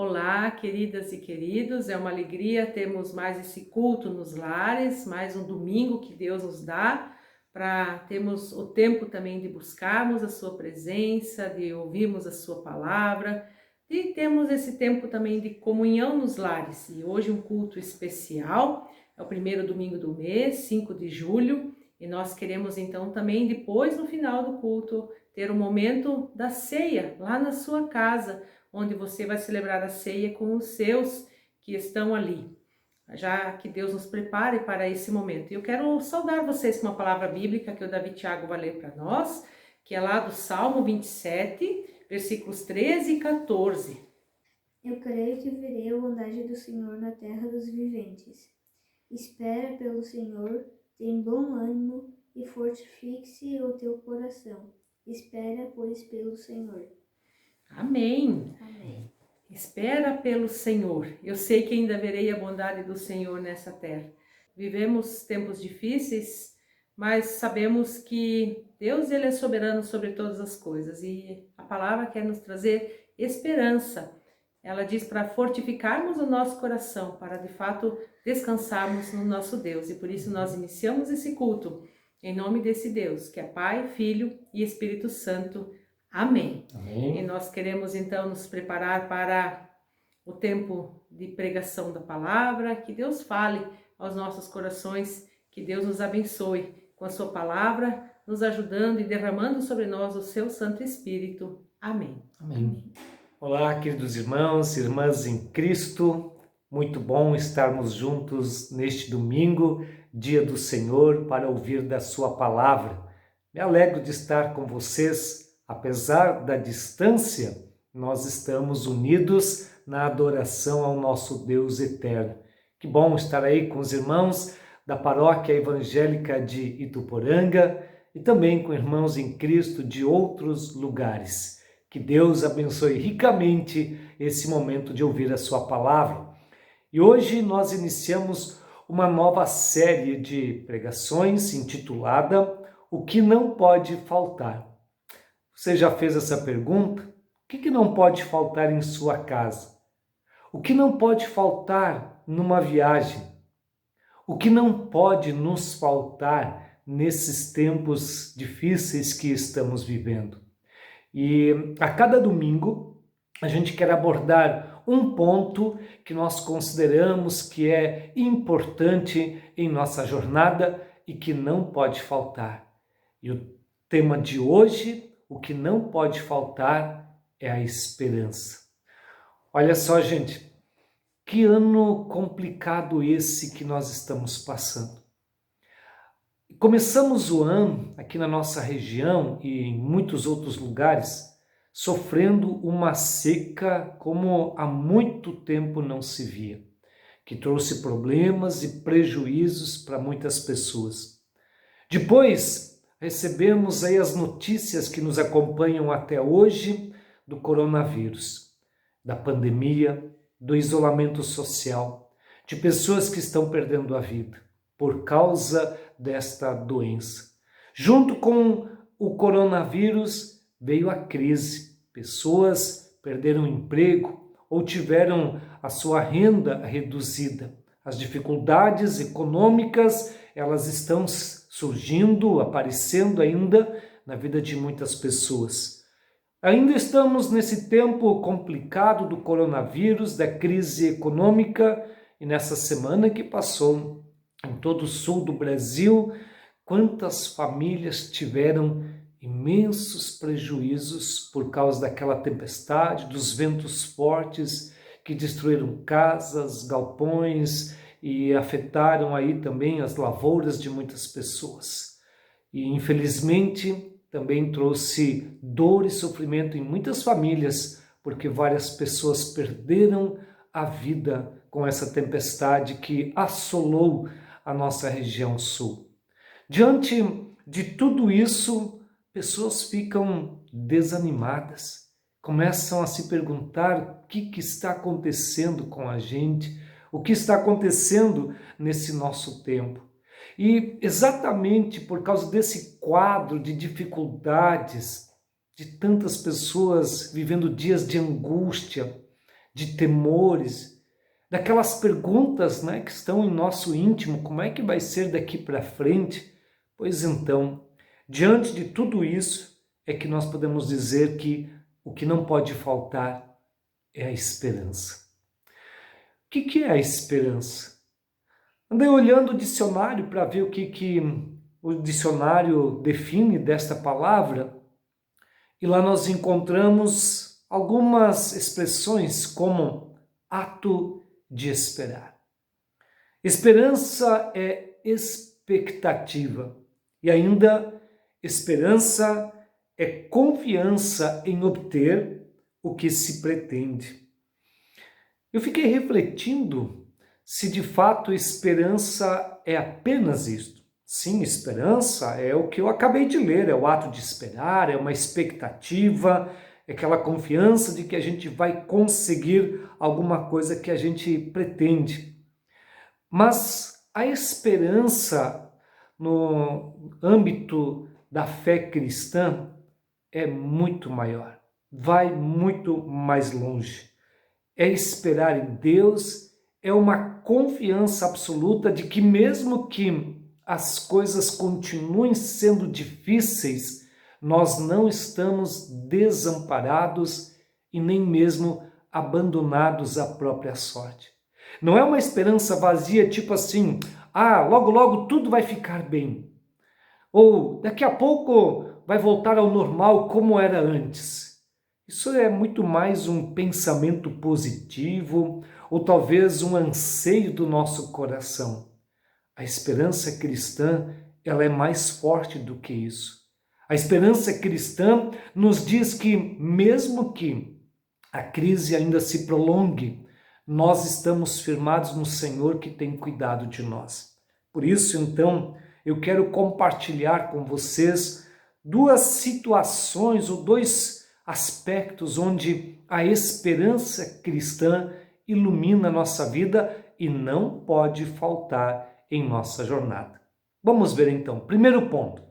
Olá, queridas e queridos, é uma alegria termos mais esse culto nos lares, mais um domingo que Deus nos dá para termos o tempo também de buscarmos a sua presença, de ouvirmos a sua palavra, de termos esse tempo também de comunhão nos lares. E hoje um culto especial, é o primeiro domingo do mês, 5 de julho, e nós queremos então também depois, no final do culto, ter um momento da ceia lá na sua casa, onde você vai celebrar a ceia com os seus que estão ali, já que Deus nos prepare para esse momento. E eu quero saudar vocês com uma palavra bíblica que o Davi Thiago vai ler para nós, que é lá do Salmo 27, versículos 13 e 14. Eu creio que verei a bondade do Senhor na terra dos viventes. Espera pelo Senhor, tem bom ânimo e fortifique-se o teu coração. Espera, pois, pelo Senhor. Amém. Amém. Espera pelo Senhor. Eu sei que ainda verei a bondade do Senhor nessa terra. Vivemos tempos difíceis, mas sabemos que Deus ele é soberano sobre todas as coisas e a palavra quer nos trazer esperança. Ela diz para fortificarmos o nosso coração, para de fato descansarmos no nosso Deus. E por isso nós iniciamos esse culto em nome desse Deus, que é Pai, Filho e Espírito Santo. Amém. Amém. E nós queremos então nos preparar para o tempo de pregação da palavra, que Deus fale aos nossos corações, que Deus nos abençoe com a sua palavra, nos ajudando e derramando sobre nós o seu Santo Espírito. Amém. Amém. Olá, queridos irmãos e irmãs em Cristo, muito bom estarmos juntos neste domingo, dia do Senhor, para ouvir da sua palavra. Me alegro de estar com vocês. Apesar da distância, nós estamos unidos na adoração ao nosso Deus eterno. Que bom estar aí com os irmãos da Paróquia Evangélica de Ituporanga e também com irmãos em Cristo de outros lugares. Que Deus abençoe ricamente esse momento de ouvir a sua palavra. E hoje nós iniciamos uma nova série de pregações intitulada O que não pode faltar. Você já fez essa pergunta? O que não pode faltar em sua casa? O que não pode faltar numa viagem? O que não pode nos faltar nesses tempos difíceis que estamos vivendo? E a cada domingo a gente quer abordar um ponto que nós consideramos que é importante em nossa jornada e que não pode faltar. E o tema de hoje, o que não pode faltar é a esperança. Olha só, gente, que ano complicado esse que nós estamos passando. Começamos o ano aqui na nossa região e em muitos outros lugares sofrendo uma seca como há muito tempo não se via, que trouxe problemas e prejuízos para muitas pessoas. Depois, recebemos aí as notícias que nos acompanham até hoje do coronavírus, da pandemia, do isolamento social, de pessoas que estão perdendo a vida por causa desta doença. Junto com o coronavírus veio a crise. Pessoas perderam o emprego ou tiveram a sua renda reduzida. As dificuldades econômicas, elas estão surgindo, aparecendo ainda na vida de muitas pessoas. Ainda estamos nesse tempo complicado do coronavírus, da crise econômica, e nessa semana que passou em todo o sul do Brasil, quantas famílias tiveram imensos prejuízos por causa daquela tempestade, dos ventos fortes que destruíram casas, galpões e afetaram aí também as lavouras de muitas pessoas. E infelizmente também trouxe dor e sofrimento em muitas famílias, porque várias pessoas perderam a vida com essa tempestade que assolou a nossa região sul. Diante de tudo isso, pessoas ficam desanimadas, começam a se perguntar o que está acontecendo com a gente, o que está acontecendo nesse nosso tempo. E exatamente por causa desse quadro de dificuldades, de tantas pessoas vivendo dias de angústia, de temores, daquelas perguntas, né, que estão em nosso íntimo, como é que vai ser daqui para frente? Pois então, diante de tudo isso, é que nós podemos dizer que o que não pode faltar é a esperança. O que é a esperança? Andei olhando o dicionário para ver o que o dicionário define desta palavra, e lá nós encontramos algumas expressões como ato de esperar. Esperança é expectativa, e ainda esperança é confiança em obter o que se pretende. Eu fiquei refletindo se de fato esperança é apenas isto. Sim, esperança é o que eu acabei de ler, é o ato de esperar, é uma expectativa, é aquela confiança de que a gente vai conseguir alguma coisa que a gente pretende. Mas a esperança no âmbito da fé cristã é muito maior, vai muito mais longe. É esperar em Deus, é uma confiança absoluta de que mesmo que as coisas continuem sendo difíceis, nós não estamos desamparados e nem mesmo abandonados à própria sorte. Não é uma esperança vazia, tipo assim, logo logo tudo vai ficar bem. Ou daqui a pouco vai voltar ao normal como era antes. Isso é muito mais um pensamento positivo ou talvez um anseio do nosso coração. A esperança cristã, ela é mais forte do que isso. A esperança cristã nos diz que mesmo que a crise ainda se prolongue, nós estamos firmados no Senhor que tem cuidado de nós. Por isso, então, eu quero compartilhar com vocês duas situações ou dois aspectos onde a esperança cristã ilumina a nossa vida e não pode faltar em nossa jornada. Vamos ver então. Primeiro ponto,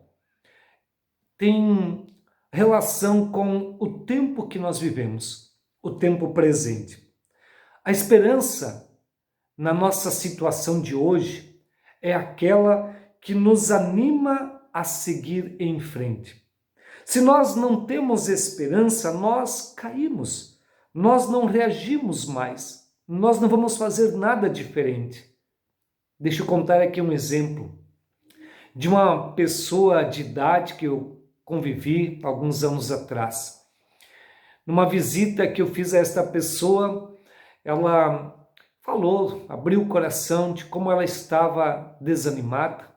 tem relação com o tempo que nós vivemos, o tempo presente. A esperança na nossa situação de hoje é aquela que nos anima a seguir em frente. Se nós não temos esperança, nós caímos, nós não reagimos mais, nós não vamos fazer nada diferente. Deixa eu contar aqui um exemplo de uma pessoa de idade que eu convivi alguns anos atrás. Numa visita que eu fiz a esta pessoa, ela falou, abriu o coração de como ela estava desanimada,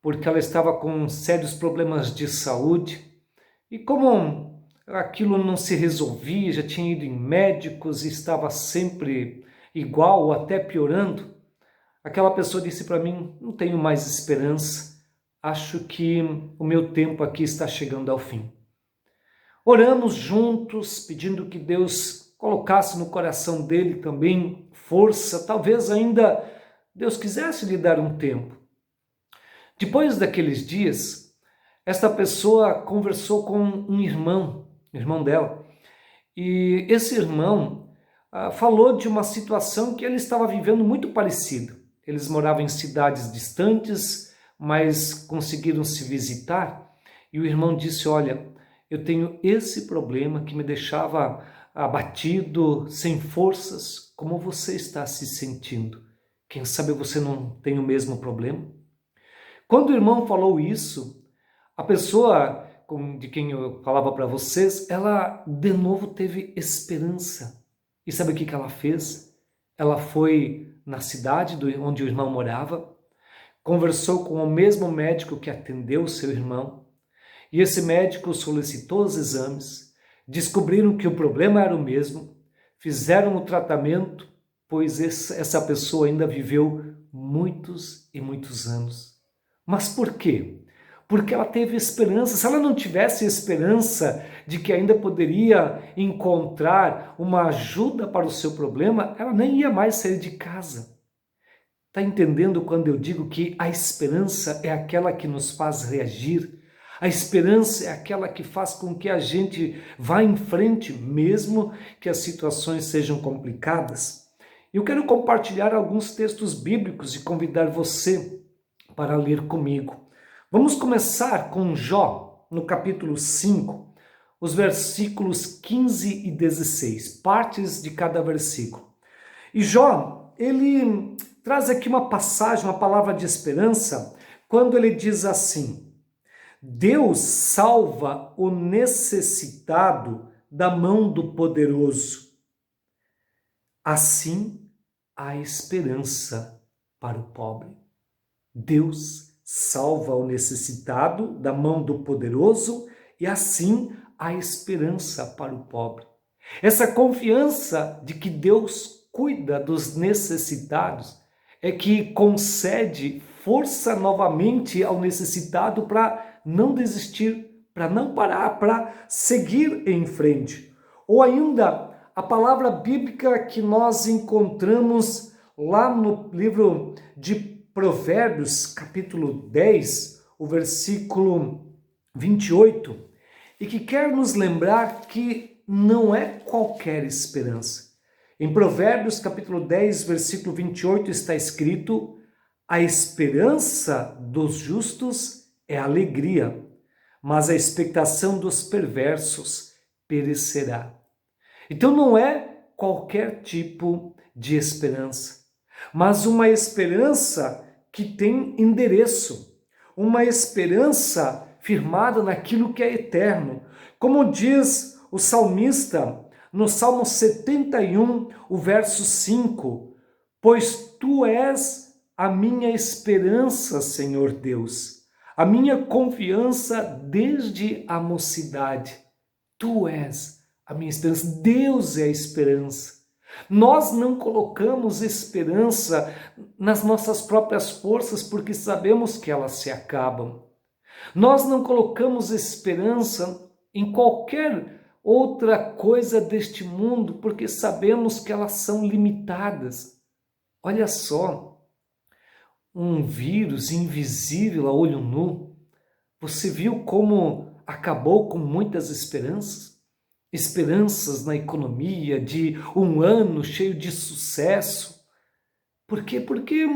porque ela estava com sérios problemas de saúde e como aquilo não se resolvia, já tinha ido em médicos e estava sempre igual ou até piorando. Aquela pessoa disse para mim, não tenho mais esperança, acho que o meu tempo aqui está chegando ao fim. Oramos juntos, pedindo que Deus colocasse no coração dele também força, talvez ainda Deus quisesse lhe dar um tempo. Depois daqueles dias, esta pessoa conversou com um irmão dela, e esse irmão falou de uma situação que ele estava vivendo muito parecida. Eles moravam em cidades distantes, mas conseguiram se visitar, e o irmão disse, olha, eu tenho esse problema que me deixava abatido, sem forças, como você está se sentindo? Quem sabe você não tem o mesmo problema? Quando o irmão falou isso, a pessoa de quem eu falava para vocês, ela de novo teve esperança. E sabe o que ela fez? Ela foi na cidade onde o irmão morava, conversou com o mesmo médico que atendeu o seu irmão, e esse médico solicitou os exames, descobriram que o problema era o mesmo, fizeram o tratamento, pois essa pessoa ainda viveu muitos e muitos anos. Mas por quê? Porque ela teve esperança. Se ela não tivesse esperança de que ainda poderia encontrar uma ajuda para o seu problema, ela nem ia mais sair de casa. Está entendendo quando eu digo que a esperança é aquela que nos faz reagir? A esperança é aquela que faz com que a gente vá em frente, mesmo que as situações sejam complicadas. Eu quero compartilhar alguns textos bíblicos e convidar você para ler comigo. Vamos começar com Jó, no capítulo 5, os versículos 15 e 16, partes de cada versículo. E Jó, ele traz aqui uma passagem, uma palavra de esperança, quando ele diz assim: Deus salva o necessitado da mão do poderoso. Assim há esperança para o pobre. Deus salva o necessitado da mão do poderoso e assim há esperança para o pobre. Essa confiança de que Deus cuida dos necessitados é que concede força novamente ao necessitado para não desistir, para não parar, para seguir em frente. Ou ainda, a palavra bíblica que nós encontramos lá no livro de Provérbios, capítulo 10, o versículo 28, e que quer nos lembrar que não é qualquer esperança. Em Provérbios, capítulo 10, versículo 28, está escrito: a esperança dos justos é alegria, mas a expectação dos perversos perecerá. Então não é qualquer tipo de esperança, mas uma esperança que tem endereço, uma esperança firmada naquilo que é eterno. Como diz o salmista no Salmo 71, o verso 5, pois tu és a minha esperança, Senhor Deus, a minha confiança desde a mocidade. Tu és a minha esperança, Deus é a esperança. Nós não colocamos esperança nas nossas próprias forças porque sabemos que elas se acabam. Nós não colocamos esperança em qualquer outra coisa deste mundo porque sabemos que elas são limitadas. Olha só, um vírus invisível a olho nu, você viu como acabou com muitas esperanças? Esperanças na economia, de um ano cheio de sucesso. Por quê? Porque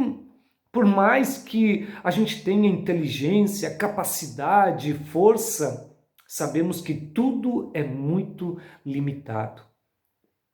por mais que a gente tenha inteligência, capacidade, força, sabemos que tudo é muito limitado.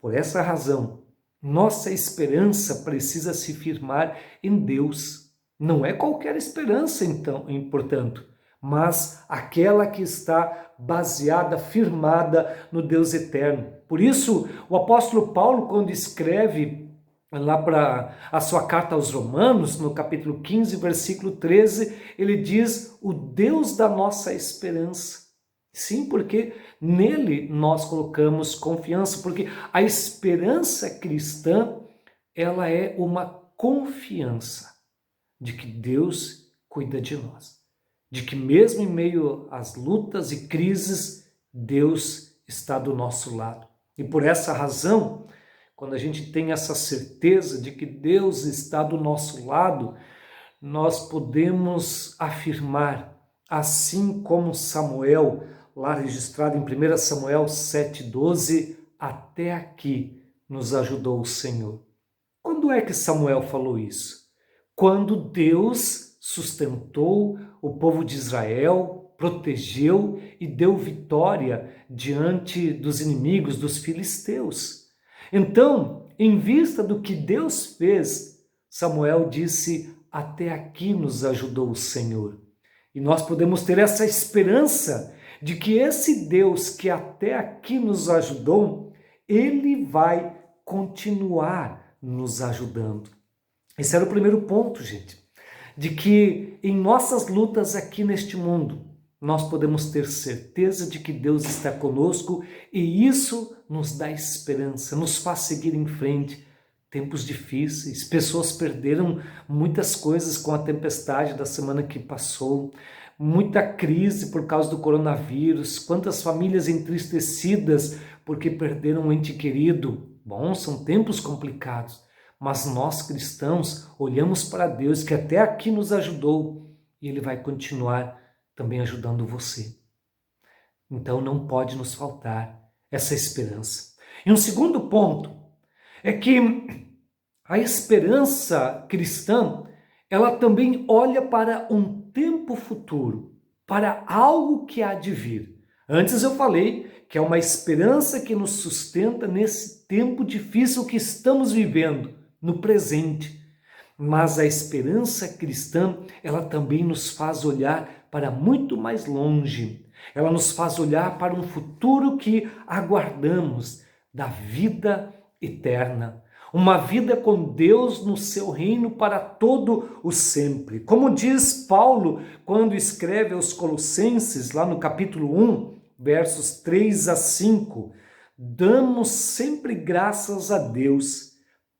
Por essa razão, nossa esperança precisa se firmar em Deus. Não é qualquer esperança, então, portanto, mas aquela que está baseada, firmada no Deus eterno. Por isso, o apóstolo Paulo, quando escreve lá para a sua carta aos Romanos, no capítulo 15, versículo 13, ele diz: o Deus da nossa esperança. Sim, porque nele nós colocamos confiança, porque a esperança cristã, ela é uma confiança de que Deus cuida de nós, de que mesmo em meio às lutas e crises, Deus está do nosso lado. E por essa razão, quando a gente tem essa certeza de que Deus está do nosso lado, nós podemos afirmar, assim como Samuel, lá registrado em 1 Samuel 7,12, até aqui nos ajudou o Senhor. Quando é que Samuel falou isso? Quando Deus sustentou o povo de Israel, protegeu e deu vitória diante dos inimigos, dos filisteus. Então, em vista do que Deus fez, Samuel disse: até aqui nos ajudou o Senhor. E nós podemos ter essa esperança de que esse Deus que até aqui nos ajudou, ele vai continuar nos ajudando. Esse era o primeiro ponto, gente, de que em nossas lutas aqui neste mundo, nós podemos ter certeza de que Deus está conosco e isso nos dá esperança, nos faz seguir em frente. Tempos difíceis, pessoas perderam muitas coisas com a tempestade da semana que passou, muita crise por causa do coronavírus, quantas famílias entristecidas porque perderam um ente querido. Bom, são tempos complicados, mas nós cristãos olhamos para Deus que até aqui nos ajudou e Ele vai continuar também ajudando você. Então não pode nos faltar essa esperança. E um segundo ponto é que a esperança cristã, ela também olha para um tempo futuro, para algo que há de vir. Antes eu falei que é uma esperança que nos sustenta nesse tempo difícil que estamos vivendo, no presente. Mas a esperança cristã, ela também nos faz olhar para muito mais longe. Ela nos faz olhar para um futuro que aguardamos, da vida eterna. Uma vida com Deus no seu reino para todo o sempre. Como diz Paulo quando escreve aos Colossenses, lá no capítulo 1, versos 3 a 5, damos sempre graças a Deus,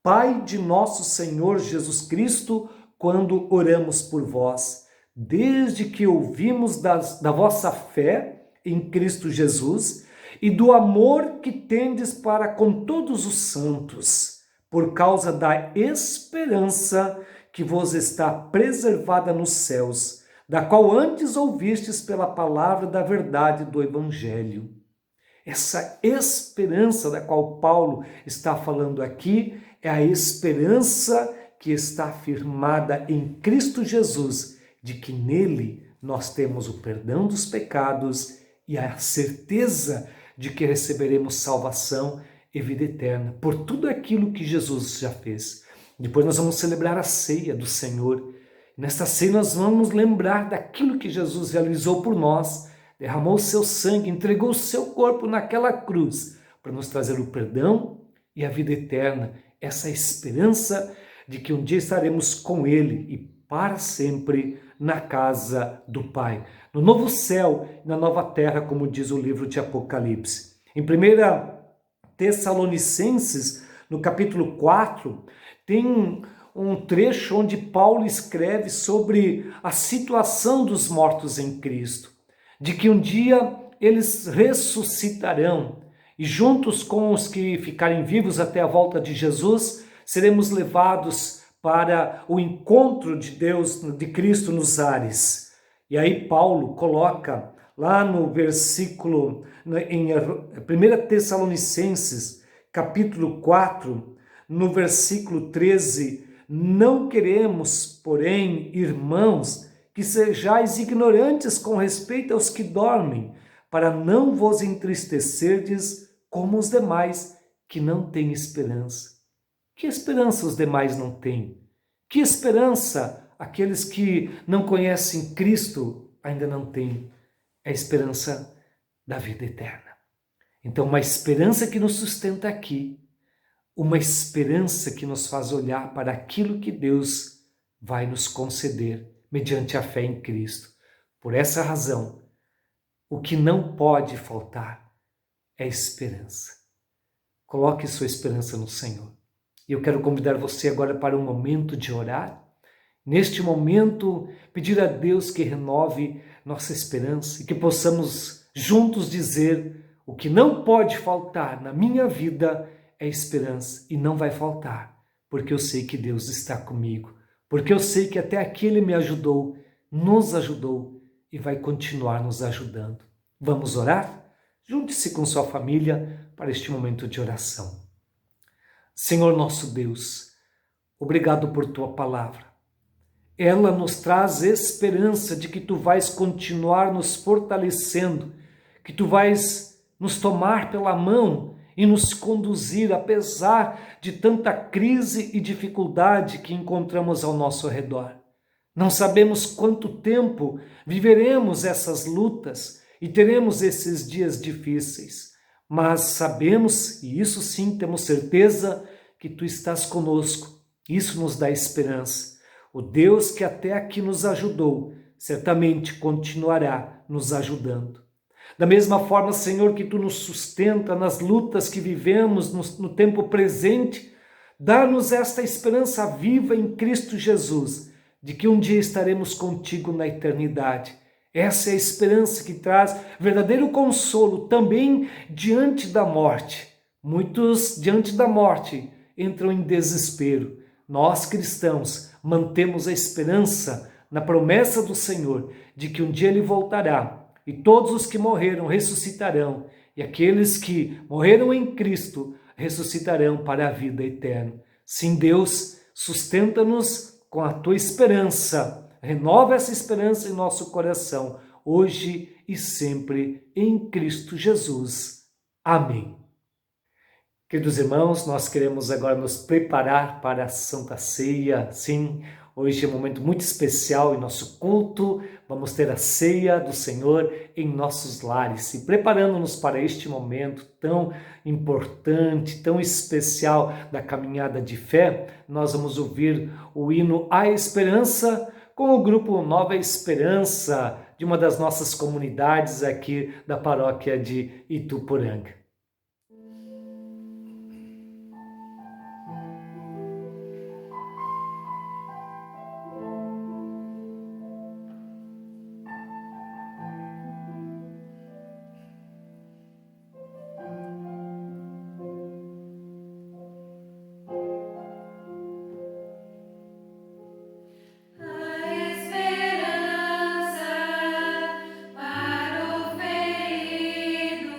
Pai de nosso Senhor Jesus Cristo, quando oramos por vós, desde que ouvimos da vossa fé em Cristo Jesus e do amor que tendes para com todos os santos, por causa da esperança que vos está preservada nos céus, da qual antes ouvistes pela palavra da verdade do Evangelho. Essa esperança da qual Paulo está falando aqui é a esperança que está firmada em Cristo Jesus, de que nele nós temos o perdão dos pecados e a certeza de que receberemos salvação e vida eterna por tudo aquilo que Jesus já fez. Depois nós vamos celebrar a ceia do Senhor. Nesta ceia nós vamos lembrar daquilo que Jesus realizou por nós, derramou o seu sangue, entregou o seu corpo naquela cruz para nos trazer o perdão e a vida eterna, essa esperança de que um dia estaremos com Ele e para sempre na casa do Pai, no novo céu e na nova terra, como diz o livro de Apocalipse. Em 1 Tessalonicenses, no capítulo 4, tem um trecho onde Paulo escreve sobre a situação dos mortos em Cristo, de que um dia eles ressuscitarão e juntos com os que ficarem vivos até a volta de Jesus, seremos levados para o encontro de Deus, de Cristo nos ares. E aí Paulo coloca lá no versículo, em 1 Tessalonicenses, capítulo 4, no versículo 13, não queremos, porém, irmãos, que sejais ignorantes com respeito aos que dormem, para não vos entristecerdes como os demais que não têm esperança. Que esperança os demais não têm? Que esperança aqueles que não conhecem Cristo ainda não têm? É a esperança da vida eterna. Então, uma esperança que nos sustenta aqui, uma esperança que nos faz olhar para aquilo que Deus vai nos conceder mediante a fé em Cristo. Por essa razão, o que não pode faltar é esperança. Coloque sua esperança no Senhor. E eu quero convidar você agora para um momento de orar. Neste momento, pedir a Deus que renove nossa esperança e que possamos juntos dizer: o que não pode faltar na minha vida é esperança, e não vai faltar, porque eu sei que Deus está comigo, porque eu sei que até aqui Ele me ajudou, nos ajudou e vai continuar nos ajudando. Vamos orar? Junte-se com sua família para este momento de oração. Senhor nosso Deus, obrigado por Tua palavra. Ela nos traz esperança de que Tu vais continuar nos fortalecendo, que Tu vais nos tomar pela mão e nos conduzir apesar de tanta crise e dificuldade que encontramos ao nosso redor. Não sabemos quanto tempo viveremos essas lutas e teremos esses dias difíceis, mas sabemos, e isso sim temos certeza, que Tu estás conosco. Isso nos dá esperança. O Deus que até aqui nos ajudou, certamente continuará nos ajudando. Da mesma forma, Senhor, que Tu nos sustenta nas lutas que vivemos no tempo presente, dá-nos esta esperança viva em Cristo Jesus, de que um dia estaremos contigo na eternidade. Essa é a esperança que traz verdadeiro consolo também diante da morte. Muitos, diante da morte, entram em desespero. Nós, cristãos, mantemos a esperança na promessa do Senhor de que um dia Ele voltará e todos os que morreram ressuscitarão e aqueles que morreram em Cristo ressuscitarão para a vida eterna. Sim, Deus, sustenta-nos com a tua esperança, renova essa esperança em nosso coração, hoje e sempre, em Cristo Jesus. Amém. Queridos irmãos, nós queremos agora nos preparar para a Santa Ceia. Sim, hoje é um momento muito especial em nosso culto. Vamos ter a ceia do Senhor em nossos lares. E preparando-nos para este momento tão importante, tão especial da caminhada de fé, nós vamos ouvir o hino A Esperança com o grupo Nova Esperança, de uma das nossas comunidades aqui da paróquia de Ituporanga. Esperança para o ferido.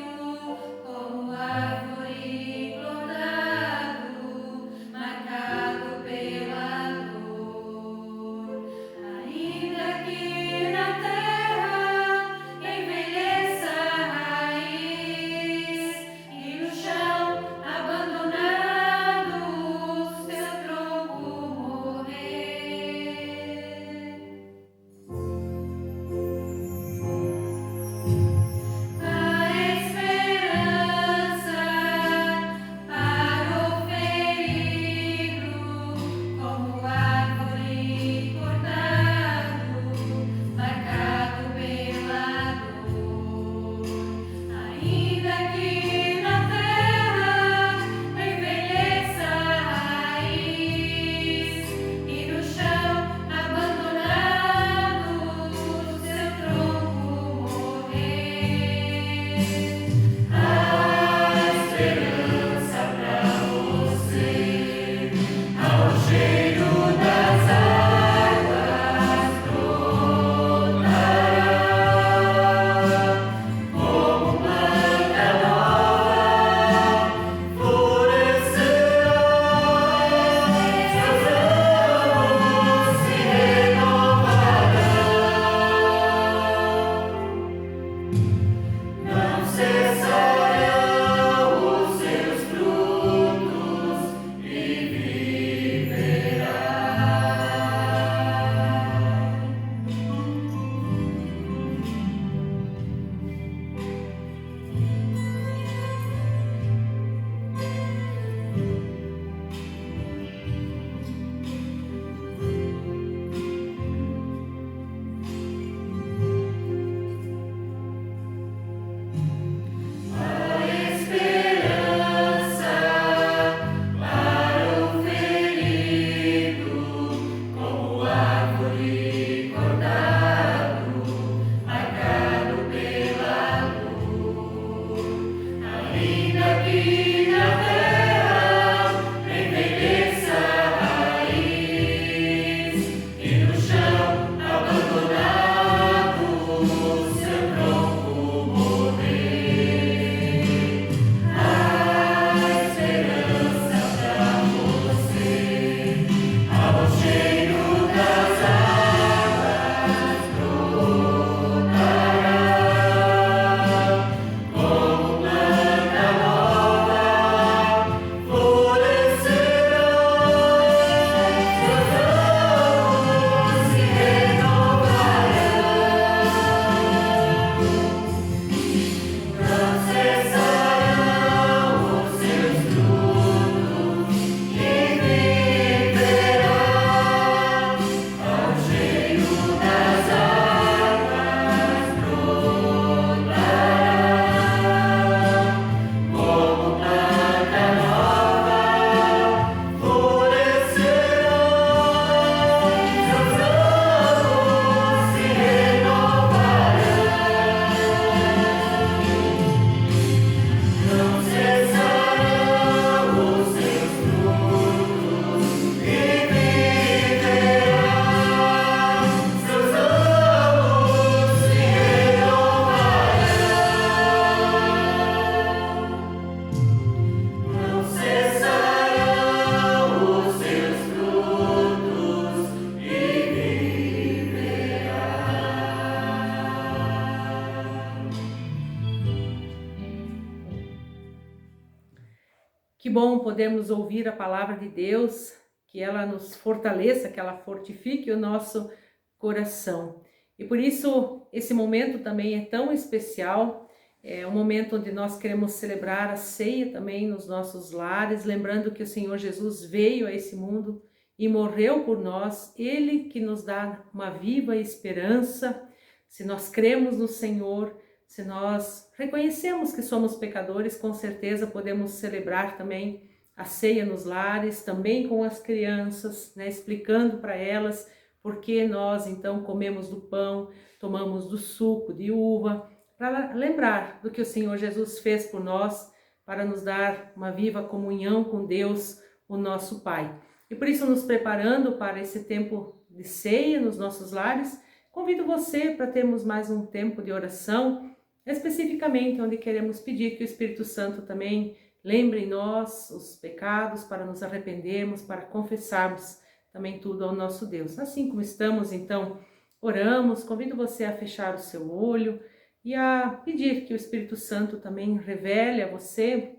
bom podermos ouvir a palavra de Deus, que ela nos fortaleça, que ela fortifique o nosso coração. E por isso esse momento também é tão especial, é um momento onde nós queremos celebrar a ceia também nos nossos lares, lembrando que o Senhor Jesus veio a esse mundo e morreu por nós, Ele que nos dá uma viva esperança. Se nós cremos no Senhor, se nós reconhecemos que somos pecadores, com certeza podemos celebrar também a ceia nos lares, também com as crianças, né, explicando para elas por que nós então comemos do pão, tomamos do suco de uva, para lembrar do que o Senhor Jesus fez por nós, para nos dar uma viva comunhão com Deus, o nosso Pai. E por isso, nos preparando para esse tempo de ceia nos nossos lares, convido você para termos mais um tempo de oração, especificamente onde queremos pedir que o Espírito Santo também lembre em nós os pecados, para nos arrependermos, para confessarmos também tudo ao nosso Deus. Assim como estamos, então, oramos, convido você a fechar o seu olho e a pedir que o Espírito Santo também revele a você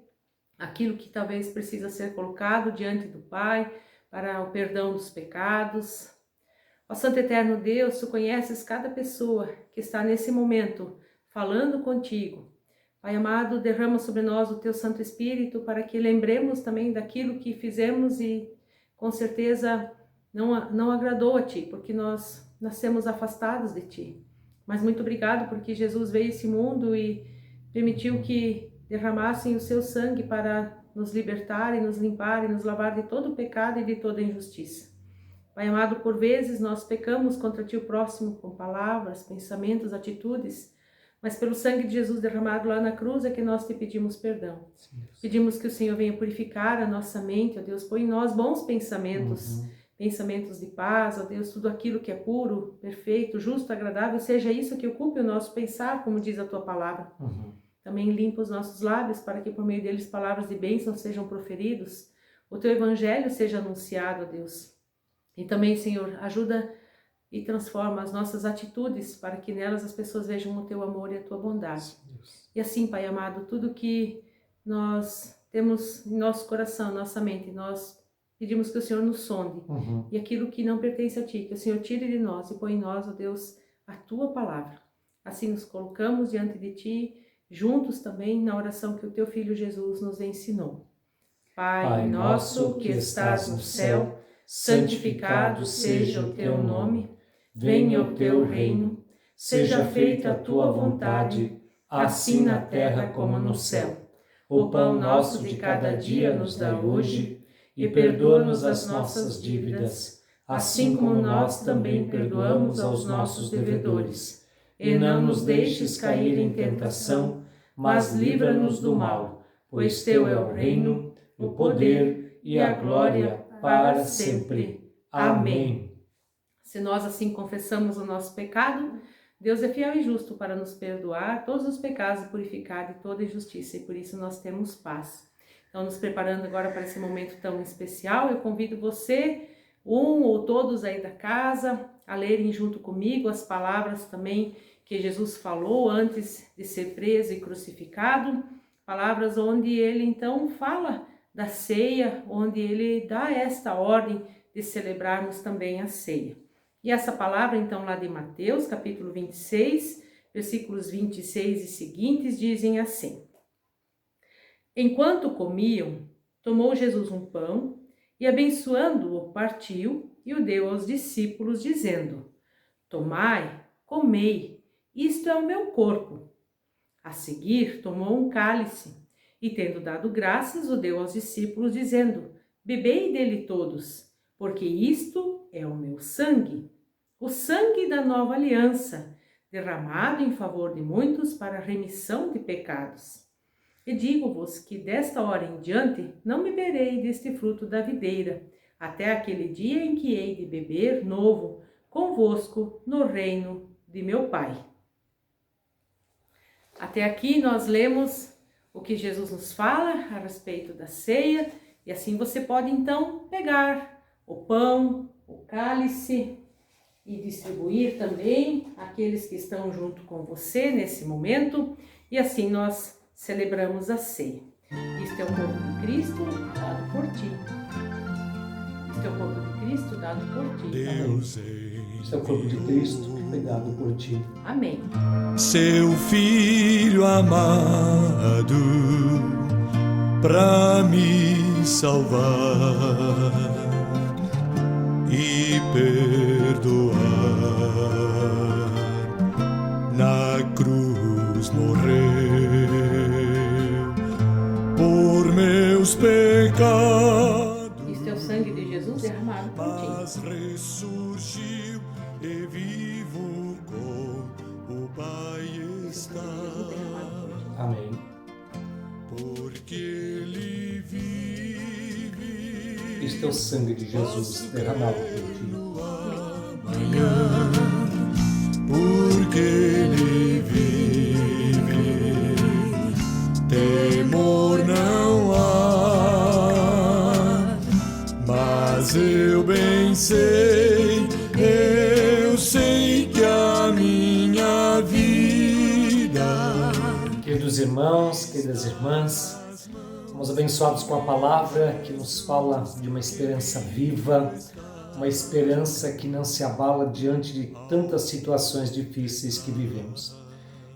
aquilo que talvez precisa ser colocado diante do Pai, para o perdão dos pecados. Ó Santo Eterno Deus, Tu conheces cada pessoa que está nesse momento falando contigo. Pai amado, derrama sobre nós o Teu Santo Espírito para que lembremos também daquilo que fizemos e com certeza não agradou a Ti, porque nós nascemos afastados de Ti. Mas muito obrigado porque Jesus veio a esse mundo e permitiu que derramassem o Seu sangue para nos libertar e nos limpar e nos lavar de todo o pecado e de toda injustiça. Pai amado, por vezes nós pecamos contra Ti o próximo com palavras, pensamentos, atitudes, mas pelo sangue de Jesus derramado lá na cruz é que nós Te pedimos perdão. Sim, pedimos que o Senhor venha purificar a nossa mente, ó Deus, põe em nós bons pensamentos, pensamentos de paz, ó Deus, tudo aquilo que é puro, perfeito, justo, agradável, seja isso que ocupe o nosso pensar, como diz a Tua palavra. Também limpa os nossos lábios para que por meio deles palavras de bênção sejam proferidos, o Teu Evangelho seja anunciado, ó Deus. E também, Senhor, ajuda e transforma as nossas atitudes para que nelas as pessoas vejam o Teu amor e a Tua bondade. E assim, Pai amado, tudo que nós temos em nosso coração, nossa mente, nós pedimos que o Senhor nos sonde. E aquilo que não pertence a Ti, que o Senhor tire de nós e põe em nós, ó Deus, a Tua palavra. Assim nos colocamos diante de Ti, juntos também na oração que o Teu Filho Jesus nos ensinou. Pai nosso que estás no céu, santificado seja o Teu nome, venha o Teu reino, seja feita a Tua vontade, assim na terra como no céu. O pão nosso de cada dia nos dá hoje, e perdoa-nos as nossas dívidas, assim como nós também perdoamos aos nossos devedores. E não nos deixes cair em tentação, mas livra-nos do mal, pois Teu é o reino, o poder e a glória para sempre. Amém. Se nós assim confessamos o nosso pecado, Deus é fiel e justo para nos perdoar todos os pecados e purificar de toda injustiça, e por isso nós temos paz. Então, nos preparando agora para esse momento tão especial, eu convido você, um ou todos aí da casa, a lerem junto comigo as palavras também que Jesus falou antes de ser preso e crucificado, palavras onde ele então fala da ceia, onde ele dá esta ordem de celebrarmos também a ceia. E essa palavra então lá de Mateus, capítulo 26, versículos 26 e seguintes, dizem assim: Enquanto comiam, tomou Jesus um pão e, abençoando-o, partiu e o deu aos discípulos, dizendo: Tomai, comei, isto é o meu corpo. A seguir, tomou um cálice e, tendo dado graças, o deu aos discípulos, dizendo: Bebei dele todos, porque isto é o meu sangue, o sangue da nova aliança, derramado em favor de muitos para a remissão de pecados. E digo-vos que desta hora em diante não beberei deste fruto da videira, até aquele dia em que hei de beber novo convosco no reino de meu Pai. Até aqui nós lemos o que Jesus nos fala a respeito da ceia, e assim você pode então pegar o pão, o cálice e distribuir também àqueles que estão junto com você nesse momento, e assim nós celebramos a ceia. Isto é o corpo de Cristo dado por ti. Isto é o corpo de Cristo dado por ti. Deus, este é o corpo de Cristo que foi dado por ti. Amém. Seu Filho amado, pra me salvar e perdoar, na cruz morreu por meus pecados. Isto é o sangue de Jesus derramado por ti. Mas ressurgiu e vivo com o Pai está. Amém. Porque Ele vive. Este é o sangue de Jesus derramado por ti. Porque Ele vive, temor não há, mas eu bem sei que a minha vida. Queridos irmãos, queridas irmãs, somos abençoados com a palavra que nos fala de uma esperança viva, uma esperança que não se abala diante de tantas situações difíceis que vivemos.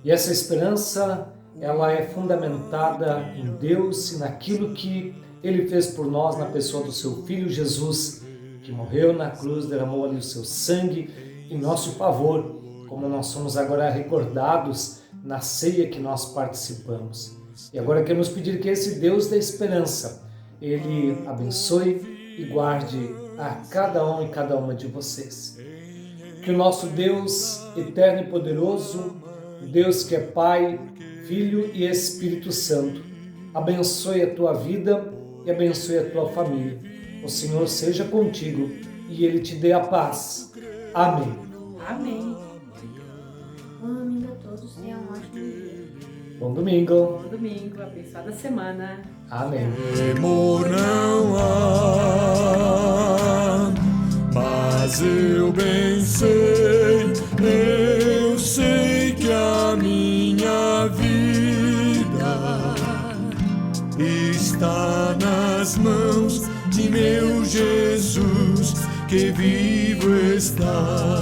E essa esperança, ela é fundamentada em Deus e naquilo que Ele fez por nós na pessoa do seu Filho Jesus, que morreu na cruz, derramou ali o seu sangue em nosso favor, como nós somos agora recordados na ceia que nós participamos. E agora queremos pedir que esse Deus da esperança, Ele abençoe e guarde a cada um e cada uma de vocês. Que o nosso Deus eterno e poderoso, Deus que é Pai, Filho e Espírito Santo, abençoe a tua vida e abençoe a tua família. O Senhor seja contigo e Ele te dê a paz. Amém. Amém. Bom domingo a todos, tenham um ótimo dia. Bom domingo. Bom domingo, abençoada semana. Amém. Temor não há, mas eu bem sei que a minha vida está nas mãos de meu Jesus, que vivo está.